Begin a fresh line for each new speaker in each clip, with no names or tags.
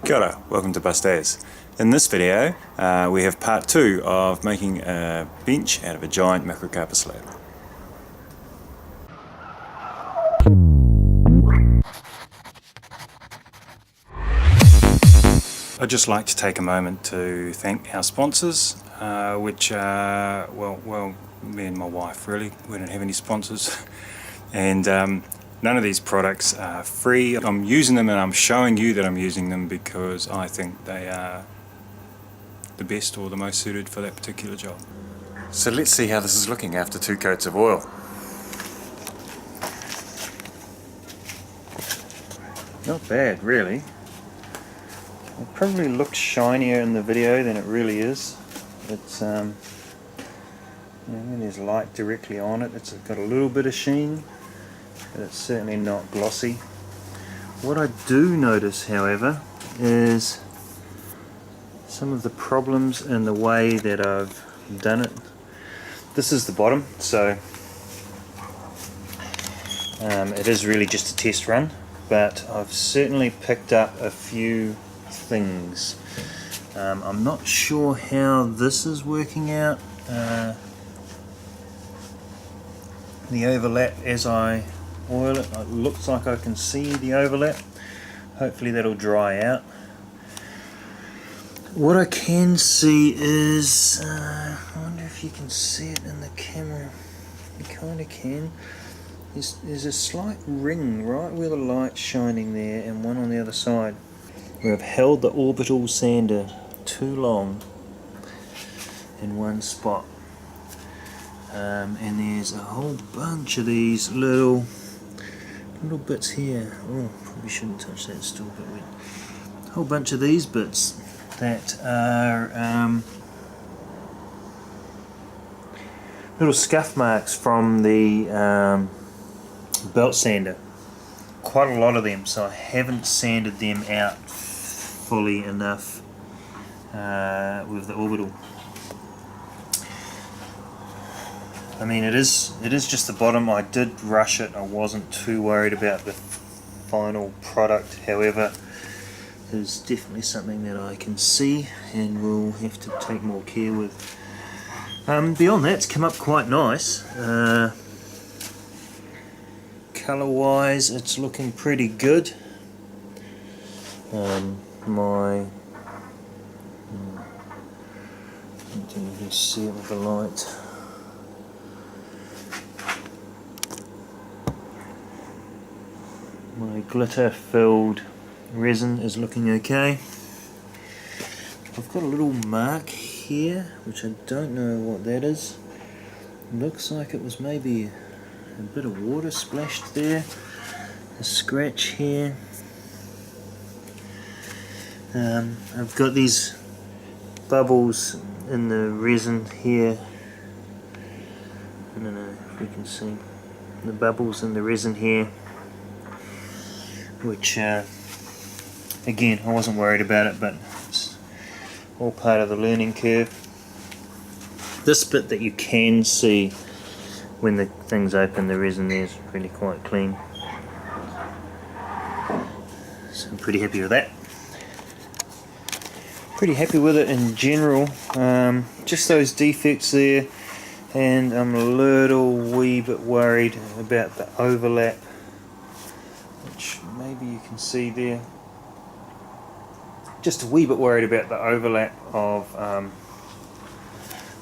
Kia ora, welcome to Bustaz. In this video we have part 2 of making a bench out of a giant Macrocarpa slab. I'd just like to take a moment to thank our sponsors, which are, well, me and my wife really. We don't have any sponsors. And none of these products are free. I'm using them and I'm showing you that I'm using them because I think they are the best or the most suited for that particular job. So let's see how this is looking after 2 coats of oil. Not bad, really. It probably looks shinier in the video than it really is. It's there's light directly on it. It's got a little bit of sheen, but it's certainly not glossy. What I do notice, however, is some of the problems in the way that I've done it. This is the bottom, so it is really just a test run, but I've certainly picked up a few things. I'm not sure how this is working out. The overlap as I oil it, it looks like I can see the overlap. Hopefully that'll dry out. What I can see is, I wonder if you can see it in the camera. You kind of can. There's a slight ring right where the light's shining there and one on the other side. We have held the orbital sander too long in one spot. And there's a whole bunch of these little bits here. Oh, probably shouldn't touch that, it's still a bit wet. A whole bunch of these bits that are little scuff marks from the belt sander. Quite a lot of them, so I haven't sanded them out fully enough with the orbital. I mean, it is just the bottom. I did rush it. I wasn't too worried about the final product. However, there's definitely something that I can see and will have to take more care with. Beyond that, it's come up quite nice. Colour-wise, it's looking pretty good. I don't think you can see it with the light. My glitter filled resin is looking okay. I've got a little mark here which I don't know what that is. Looks like it was maybe a bit of water splashed there. A scratch here. I've got these bubbles in the resin here. I don't know if you can see the bubbles in the resin here, which again, I wasn't worried about it, but it's all part of the learning curve. This bit that you can see when the thing's open, the resin there is really quite clean, so I'm pretty happy with that. Pretty happy with it in general. Just those defects there, and I'm a little wee bit worried about the overlap, which maybe you can see there. Just a wee bit worried about the overlap of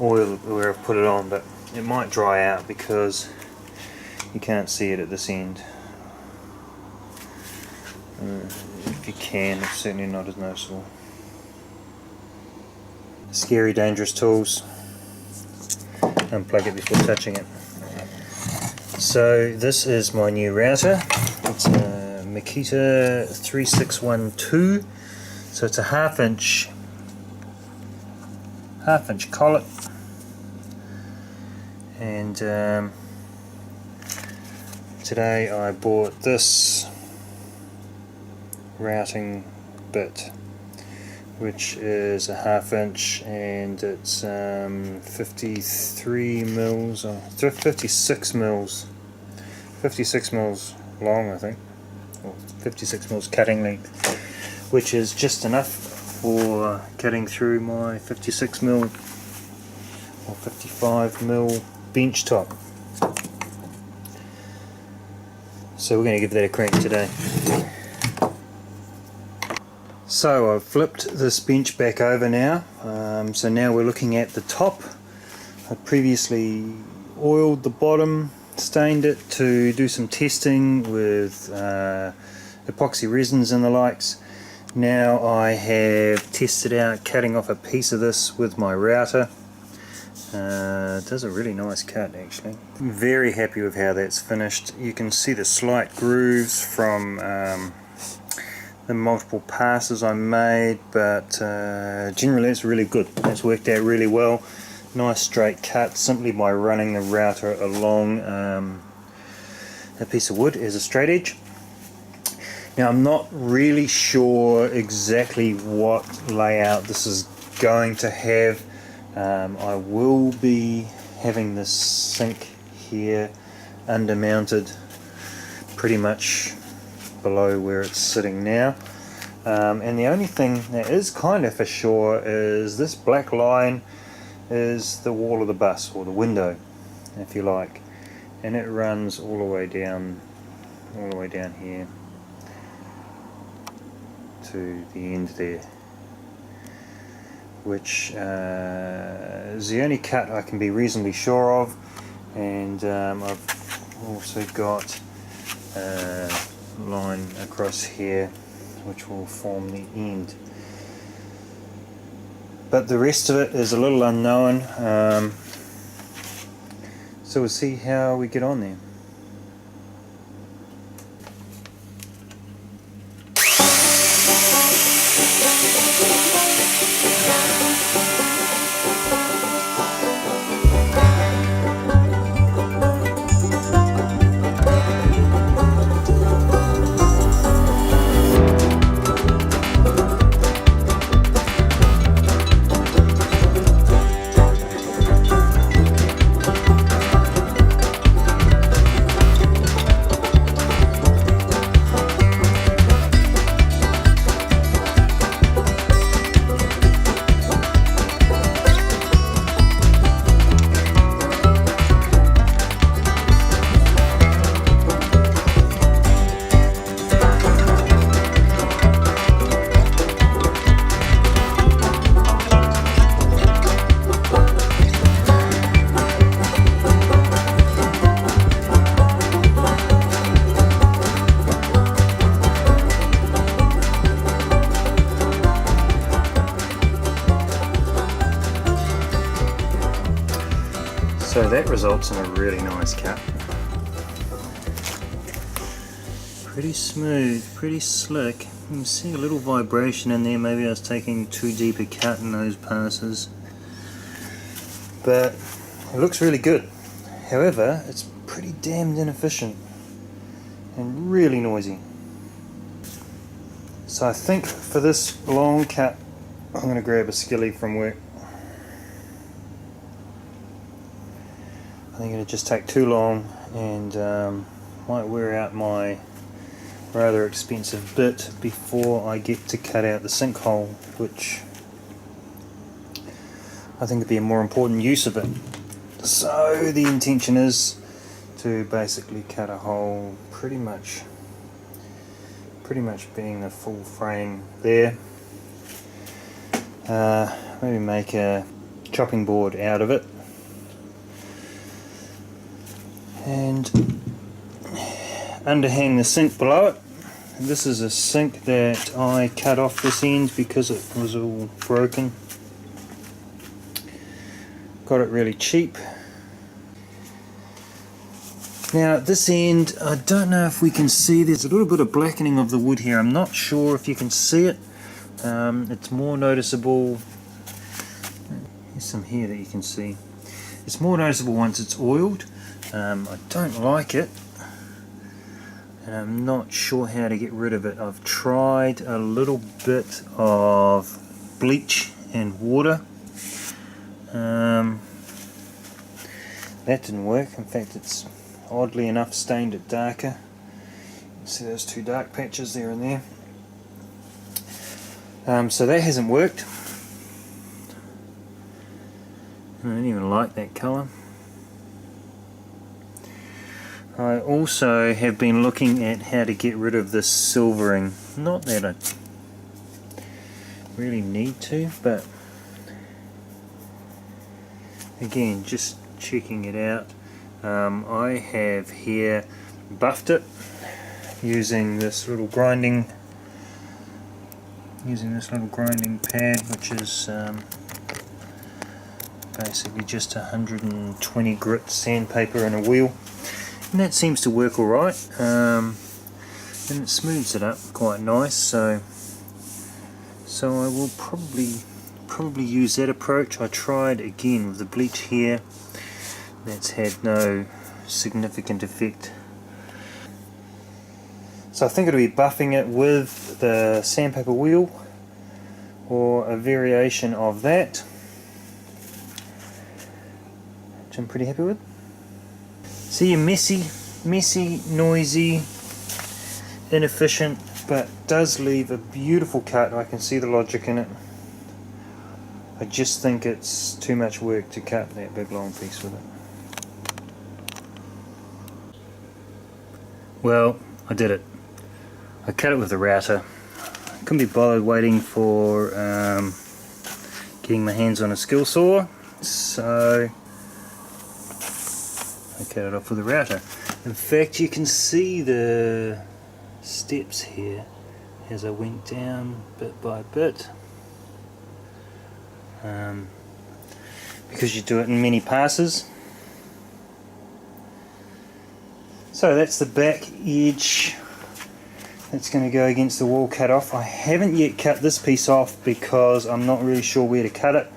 oil where I've put it on, but it might dry out because you can't see it at this end. If you can, it's certainly not as noticeable. Scary, dangerous tools. Unplug it before touching it. So this is my new router. It's a Makita 3612. So it's a half inch collet, and today I bought this routing bit, which is a half inch, and it's 53 mils or 56 mils long, I think, or 56 mils cutting length. which is just enough for cutting through my 56mm or 55mm bench top. So we're going to give that a crack today. So I've flipped this bench back over now, so now we're looking at the top. I previously oiled the bottom, stained it to do some testing with epoxy resins and the likes. Now I have tested out cutting off a piece of this with my router. It does a really nice cut actually. Very happy with how that's finished. You can see the slight grooves from the multiple passes I made, but generally it's really good. It's worked out really well. Nice straight cut simply by running the router along a piece of wood as a straight edge. Now I'm not really sure exactly what layout this is going to have. I will be having this sink here undermounted pretty much below where it's sitting now, and the only thing that is kind of for sure is this black line is the wall of the bus, or the window if you like, and it runs all the way down here to the end there, which is the only cut I can be reasonably sure of. And I've also got a line across here which will form the end, but the rest of it is a little unknown, so we'll see how we get on there. So that results in a really nice cut. Pretty smooth, pretty slick. You can see a little vibration in there. Maybe I was taking too deep a cut in those passes, but it looks really good. However, it's pretty damned inefficient and really noisy. So I think for this long cut I'm going to grab a skilly from work. I think it'll just take too long and might wear out my rather expensive bit before I get to cut out the sinkhole, which I think would be a more important use of it. So the intention is to basically cut a hole pretty much being the full frame there. Maybe make a chopping board out of it and underhang the sink below it. This is a sink that I cut off this end because it was all broken. Got it really cheap. Now at this end, I don't know if we can see, there's a little bit of blackening of the wood here. I'm not sure if you can see it. It's more noticeable, there's some here that you can see. It's more noticeable once it's oiled. I don't like it, and I'm not sure how to get rid of it. I've tried a little bit of bleach and water. That didn't work. In fact, it's oddly enough stained it darker. You can see those two dark patches there and there. So that hasn't worked. I don't even like that colour. I also have been looking at how to get rid of this silvering. Not that I really need to, but again, just checking it out. I have here buffed it using this little grinding pad, which is basically just 120 grit sandpaper and a wheel, and that seems to work alright, and it smooths it up quite nice. So I will probably use that approach. I tried again with the bleach here, that's had no significant effect. So I think it'll be buffing it with the sandpaper wheel or a variation of that, which I'm pretty happy with. See, messy, noisy, inefficient, but does leave a beautiful cut. I can see the logic in it. I just think it's too much work to cut that big long piece with it. Well, I did it. I cut it with the router. Couldn't be bothered waiting for getting my hands on a skill saw, so I cut it off with the router. In fact, you can see the steps here as I went down bit by bit, because you do it in many passes. So that's the back edge that's going to go against the wall cut off. I haven't yet cut this piece off because I'm not really sure where to cut it.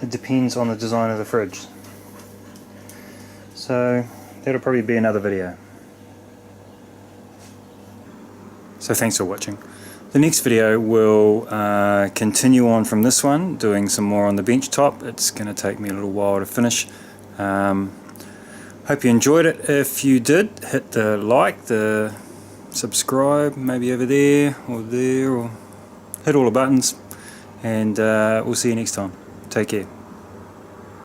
It depends on the design of the fridge. So that'll probably be another video. So thanks for watching. The next video will continue on from this one, doing some more on the bench top. It's going to take me a little while to finish. Hope you enjoyed it. If you did, hit the like, the subscribe, maybe over there, or hit all the buttons, and we'll see you next time. Take care.